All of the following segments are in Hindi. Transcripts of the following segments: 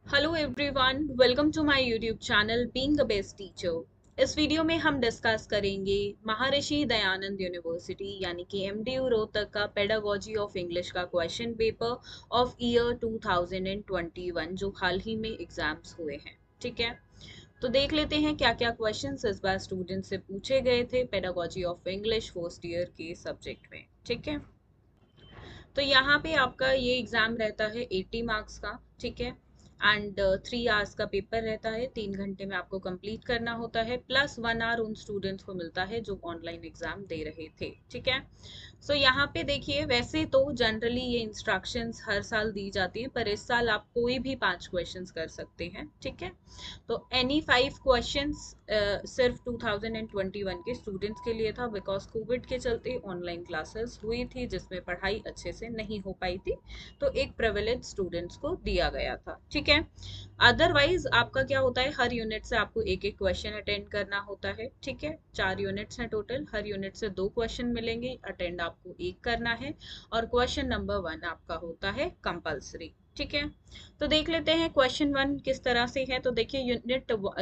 Hello everyone, welcome to my YouTube channel being the best teacher. इस वीडियो में हम डिस्कस करेंगे महर्षि दयानंद यूनिवर्सिटी यानी कि एमडीयू रोहतक का पेडागोजी ऑफ इंग्लिश का क्वेश्चन पेपर ऑफ ईयर 2021 जो हाल ही में एग्जाम्स हुए हैं। ठीक है, तो देख लेते हैं क्या क्या क्वेश्चंस इस बार स्टूडेंट से पूछे गए थे pedagogy of English first year के सब्जेक्ट में। ठीक है, तो यहाँ पे आपका ये एग्जाम रहता है 80 मार्क्स का। ठीक है, एंड 3 आवर्स का पेपर रहता है, 3 घंटे में आपको कंप्लीट करना होता है, प्लस 1 आवर उन स्टूडेंट्स को मिलता है जो ऑनलाइन एग्जाम दे रहे थे। ठीक है, सो यहाँ पे देखिए, वैसे तो जनरली ये इंस्ट्रक्शंस हर साल दी जाती हैं, पर इस साल आप कोई भी 5 क्वेश्चंस कर सकते हैं। ठीक है, तो एनी 5 क्वेश्चंस सिर्फ 2021 के स्टूडेंट्स के लिए था, बिकॉज कोविड के चलते ऑनलाइन क्लासेस हुई थी जिसमें पढ़ाई अच्छे से नहीं हो पाई थी, तो एक प्रिविलेज स्टूडेंट्स को दिया गया था। ठीक है, अदरवाइज आपका क्या होता है, हर यूनिट से आपको एक एक क्वेश्चन अटेंड करना होता है। ठीक है, 4 यूनिट्स हैं टोटल, हर यूनिट से 2 क्वेश्चन मिलेंगे, अटेंड आपको एक करना है, और क्वेश्चन नंबर 1 आपका होता है कंपल्सरी। ठीक है, तो देख लेते हैं क्वेश्चन 1 किस तरह से है। तो देखिए,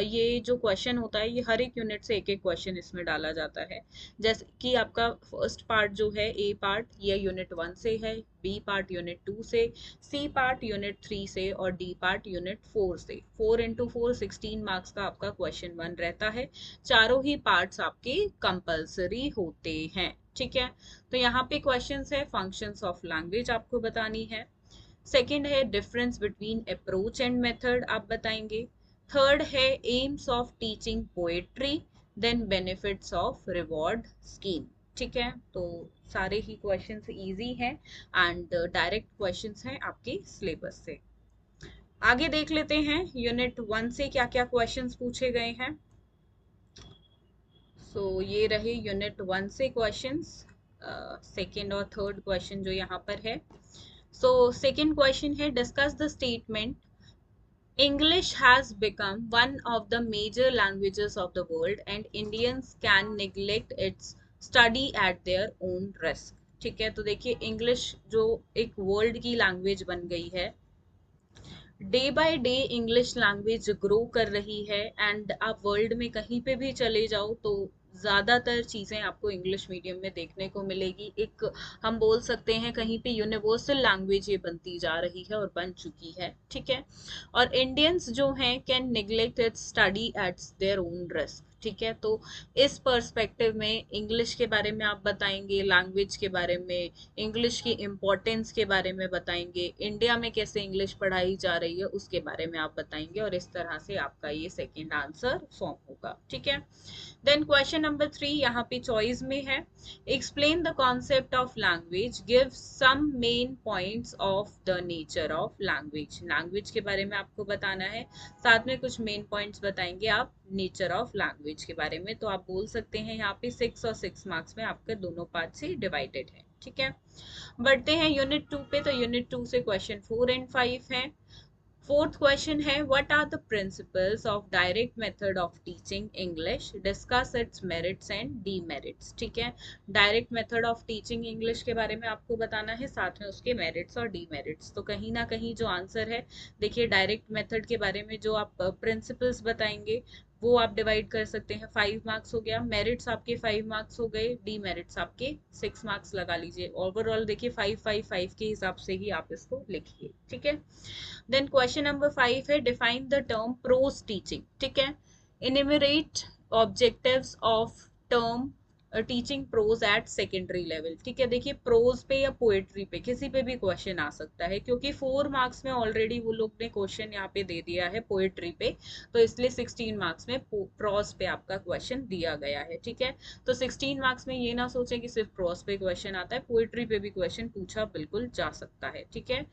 ये जो क्वेश्चन होता है, ये हर एक यूनिट से एक एक क्वेश्चन इसमें डाला जाता है। जैसे कि आपका फर्स्ट पार्ट जो है, ए पार्ट, ये यूनिट 1 से है, बी पार्ट यूनिट 2 से, सी पार्ट यूनिट 3 से, और डी पार्ट यूनिट 4 से। 4 × 4 16 मार्क्स का आपका क्वेश्चन 1 रहता है। चारों ही पार्ट्स आपके कंपल्सरी होते हैं। ठीक है, तो यहाँ पे क्वेश्चंस है, फंक्शंस ऑफ लैंग्वेज आपको बतानी है। सेकंड है difference between approach and method आप बताएंगे। थर्ड है aims of teaching poetry, then benefits of reward scheme. ठीक है, तो सारे ही क्वेश्चंस इजी हैं एंड डायरेक्ट क्वेश्चंस हैं आपके सिलेबस से। आगे देख लेते हैं यूनिट 1 से क्या क्या क्वेश्चंस पूछे गए हैं। ये रहे यूनिट 1 से क्वेश्चंस, सेकंड और थर्ड क्वेश्चन जो यहाँ पर है। सेकंड क्वेश्चन है, discuss the statement English has become one of the major languages of the world and Indians can neglect its study at their own risk। ठीक है, तो देखिए, इंग्लिश जो एक वर्ल्ड की लैंग्वेज बन गई है, day by day English language grow कर रही है, एंड आप वर्ल्ड में कहीं पे भी चले जाओ तो ज़्यादातर चीज़ें आपको इंग्लिश मीडियम में देखने को मिलेगी। एक हम बोल सकते हैं कहीं पे यूनिवर्सल लैंग्वेज ये बनती जा रही है और बन चुकी है। ठीक है, और इंडियंस जो हैं can neglect it's study eight their own risk. ठीक है, तो इस पर्सपेक्टिव में इंग्लिश के बारे में आप बताएंगे, लैंग्वेज के बारे में, इंग्लिश की इम्पोर्टेंस के बारे में बताएंगे, इंडिया में कैसे इंग्लिश पढ़ाई जा रही है उसके बारे में आप बताएंगे, और इस तरह से आपका ये सेकंड आंसर फॉर्म होगा। ठीक है, देन क्वेश्चन नंबर 3 यहाँ पे चॉइस में है, explain the concept of language, give some main points of the nature of language. Language के बारे में आपको बताना है, साथ में कुछ मेन पॉइंट्स बताएंगे आप नेचर ऑफ लैंग्वेज के बारे में। तो आप बोल सकते हैं यहाँ पे 6 और 6 मार्क्स में आपके दोनों पार्ट से डिवाइडेड है। ठीक है, बढ़ते हैं यूनिट 2 पे। तो यूनिट 2 से क्वेश्चन 4 एंड 5 है। फोर्थ क्वेश्चन है, what are the principles of direct method of teaching English, discuss its merits and demerits. ठीक है, direct method of teaching English के बारे में आपको बताना है, साथ में उसके मेरिट्स और डीमेरिट्स। तो कहीं ना कहीं जो आंसर है, देखिए, डायरेक्ट मेथड के बारे में जो आप प्रिंसिपल्स बताएंगे वो आप डिवाइड कर सकते हैं, 5 मार्क्स हो गया, मेरिट्स आपके 5 मार्क्स हो गए, डीमेरिट्स आपके 6 मार्क्स लगा लीजिए। ओवरऑल देखिए 5 5 5 के हिसाब से ही आप इसको लिखिए। ठीक है, देन क्वेश्चन नंबर 5 है, define the term prose teaching. ठीक है, enumerate objectives of term teaching prose at secondary level. ठीक है, देखिए, प्रोज पे या पोएट्री पे किसी पे भी क्वेश्चन आ सकता है, क्योंकि 4 मार्क्स में ऑलरेडी वो लोग ने क्वेश्चन यहाँ पे दे दिया है पोएट्री पे, तो इसलिए 16 मार्क्स में प्रोज पे आपका क्वेश्चन दिया गया है। ठीक है, तो 16 मार्क्स में ये ना सोचें कि सिर्फ प्रोज पे क्वेश्चन आता है, पोएट्री पे भी क्वेश्चन पूछा बिल्कुल जा सकता है। ठीक है,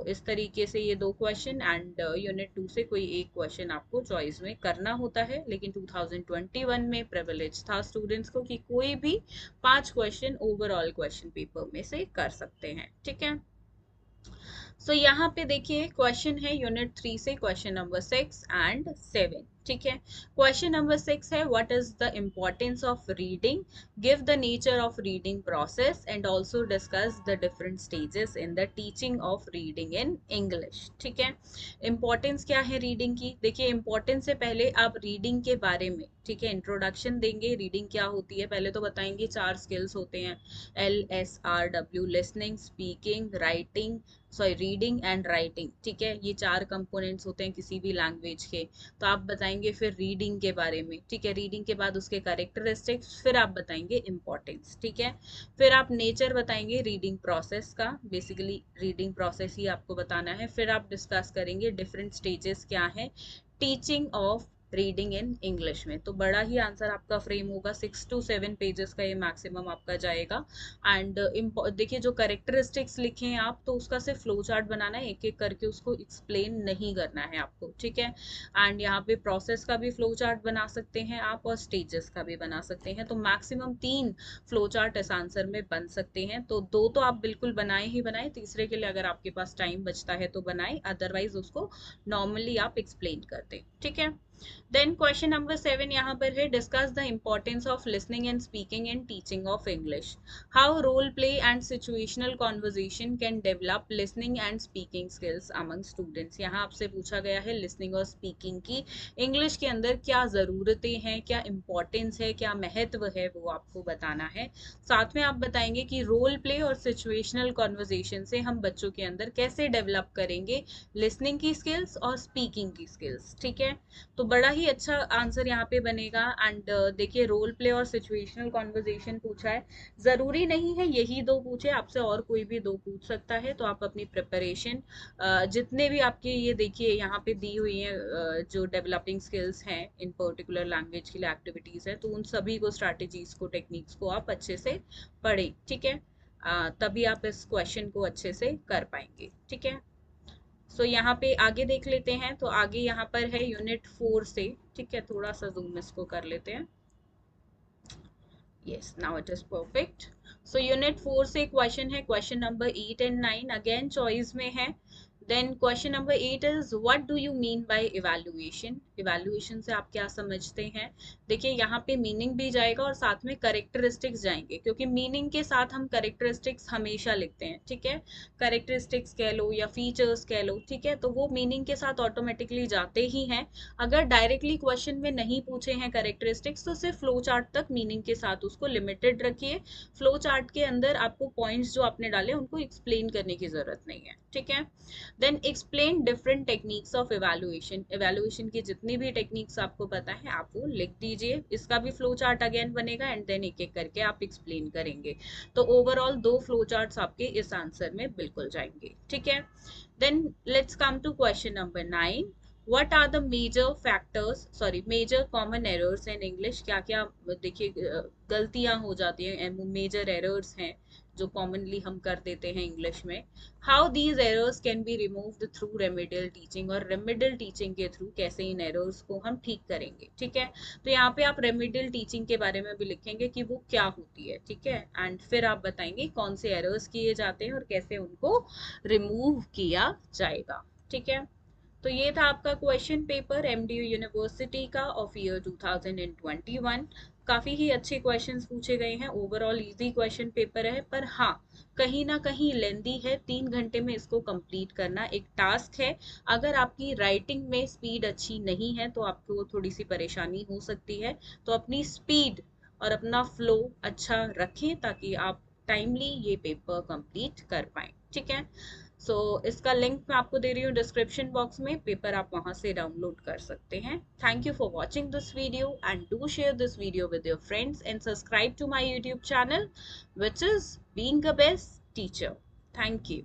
इस तरीके से ये 2 क्वेश्चन, एंड यूनिट 2 से कोई एक क्वेश्चन आपको चॉइस में करना होता है, लेकिन 2021 में प्रिविलेज था स्टूडेंट्स को कि कोई भी 5 क्वेश्चन ओवरऑल क्वेश्चन पेपर में से कर सकते हैं। ठीक है, यहाँ पे देखिए क्वेश्चन है यूनिट 3 से क्वेश्चन नंबर 6 एंड 7। ठीक है। क्वेश्चन नंबर 6 है what is the importance of reading, give the nature of reading process and also discuss the different stages in the teaching of reading in English. ठीक है, इम्पोर्टेंस क्या है रीडिंग की। देखिए इम्पोर्टेंस से पहले आप रीडिंग के बारे में, ठीक है, इंट्रोडक्शन देंगे। रीडिंग क्या होती है पहले तो बताएंगे। 4 स्किल्स होते हैं, LSRW, listening, speaking, writing, sorry reading and writing. ठीक है, ये 4 कंपोनेंट्स होते हैं किसी भी लैंग्वेज के। तो आप बताएंगे फिर रीडिंग के बारे में। ठीक है, रीडिंग के बाद उसके कैरेक्टरिस्टिक्स, फिर आप बताएंगे इंपॉर्टेंस। ठीक है, फिर आप नेचर बताएंगे रीडिंग प्रोसेस का, बेसिकली रीडिंग प्रोसेस ही आपको बताना है। फिर आप डिस्कस करेंगे डिफरेंट स्टेजेस क्या है teaching of reading in English में। तो बड़ा ही आंसर आपका फ्रेम होगा, 6 to 7 पेजेस का ये मैक्सिमम आपका जाएगा। एंड देखिए जो करेक्टरिस्टिक्स लिखे हैं आप, तो उसका सिर्फ फ्लो चार्ट बनाना है, एक एक करके उसको एक्सप्लेन नहीं करना है आपको। ठीक है, एंड यहाँ पे प्रोसेस का भी फ्लो चार्ट बना सकते हैं आप और स्टेजेस का भी बना सकते हैं। तो मैक्सिमम 3 फ्लो चार्ट इस आंसर में बन सकते हैं। तो 2 तो आप बिल्कुल बनाए ही बनाए, तीसरे के लिए अगर आपके पास टाइम बचता है तो बनाए, अदरवाइज उसको नॉर्मली आप एक्सप्लेन कर दें। ठीक है, देन क्वेश्चन नंबर 7 यहाँ पर है discuss the importance of listening and speaking in teaching of English, how role play and situational conversation can develop listening and speaking skills among students. यहाँ आपसे पूछा गया है लिसनिंग और स्पीकिंग की इंग्लिश के अंदर क्या ज़रूरतें हैं, क्या इंपॉर्टेंस है, क्या महत्व है, वो आपको बताना है। साथ में आप बताएंगे कि रोल प्ले और सिचुएशनल कॉन्वर्जेशन से हम बच्चों के अंदर कैसे डेवलप करेंगे लिसनिंग की स्किल्स और स्पीकिंग की स्किल्स। ठीक है, तो बड़ा ही अच्छा आंसर यहाँ पे बनेगा। एंड देखिए रोल प्ले और सिचुएशनल कॉन्वर्जेशन पूछा है, जरूरी नहीं है यही 2 पूछे, आपसे और कोई भी 2 पूछ सकता है। तो आप अपनी प्रिपरेशन जितने भी आपके ये देखिए यहाँ पे दी हुई है जो डेवलपिंग स्किल्स हैं इन पर्टिकुलर लैंग्वेज के लिए एक्टिविटीज है, तो उन सभी को स्ट्रैटेजीज को टेक्निक्स को आप अच्छे से पढ़ें। ठीक है, तभी आप इस क्वेश्चन को अच्छे से कर पाएंगे। ठीक है, सो यहाँ पे आगे देख लेते हैं। तो आगे यहाँ पर है यूनिट 4 से। ठीक है, थोड़ा सा जूम इसको कर लेते हैं। yes, now it is perfect। so unit 4 से क्वेश्चन है, question number 8 and 9 again choice में है। Then question number 8 is what do you mean by evaluation, evaluation से आप क्या समझते हैं। देखिए यहाँ पे मीनिंग भी जाएगा और साथ में करेक्टरिस्टिक्स जाएंगे, क्योंकि मीनिंग के साथ हम करेक्टरिस्टिक्स हमेशा लिखते हैं। ठीक है, करेक्टरिस्टिक्स कह लो या फीचर्स कह लो, ठीक है, तो वो मीनिंग के साथ ऑटोमेटिकली जाते ही हैं। अगर डायरेक्टली क्वेश्चन में नहीं पूछे हैं करेक्टरिस्टिक्स, तो सिर्फ फ्लो चार्ट तक मीनिंग के साथ उसको लिमिटेड रखिए। फ्लो चार्ट के अंदर आपको पॉइंट्स जो आपने डाले उनको एक्सप्लेन करने की जरूरत नहीं है। ठीक है, then explain different techniques of evaluation, evaluation की जितनी भी टेक्निक्स आपको पता है आप वो लिख दीजिए। इसका भी फ्लो चार्ट अगेन बनेगा एंड देन एक एक करके आप एक्सप्लेन करेंगे। तो ओवरऑल 2 फ्लो चार्ट्स आपके इस आंसर में बिल्कुल जाएंगे। ठीक है, then let's come to question number 9। what are the major factors, sorry, major common errors in English, क्या क्या देखिए गलतियां हो जाती हैं, मेजर एरर्स हैं जो कॉमनली हम कर देते हैं इंग्लिश में। How these errors can be removed through remedial teaching, और रेमेडियल टीचिंग के थ्रू कैसे इन एरर्स को हम ठीक करेंगे। ठीक है, तो यहाँ पे आप रेमेडियल टीचिंग के बारे में भी लिखेंगे कि वो क्या होती है। ठीक है, एंड फिर आप बताएंगे कौन से एरर्स किए जाते हैं और कैसे उनको रिमूव किया जाएगा। ठीक है, तो ये था आपका क्वेश्चन पेपर एमडीयू यूनिवर्सिटी का ऑफ ईयर 2021। काफी ही अच्छे क्वेश्चंस पूछे गए हैं, ओवरऑल इजी क्वेश्चन पेपर है, पर हाँ कहीं ना कहीं लेंदी है। 3 घंटे में इसको कंप्लीट करना एक टास्क है। अगर आपकी राइटिंग में स्पीड अच्छी नहीं है तो आपको थोड़ी सी परेशानी हो सकती है। तो अपनी स्पीड और अपना फ्लो अच्छा रखें ताकि आप टाइमली ये पेपर कंप्लीट कर पाए। ठीक है, इसका लिंक मैं आपको दे रही हूँ डिस्क्रिप्शन बॉक्स में, पेपर आप वहां से डाउनलोड कर सकते हैं। Thank you for watching this video and do share this video with your friends and subscribe to my YouTube channel which is being a best teacher. Thank you.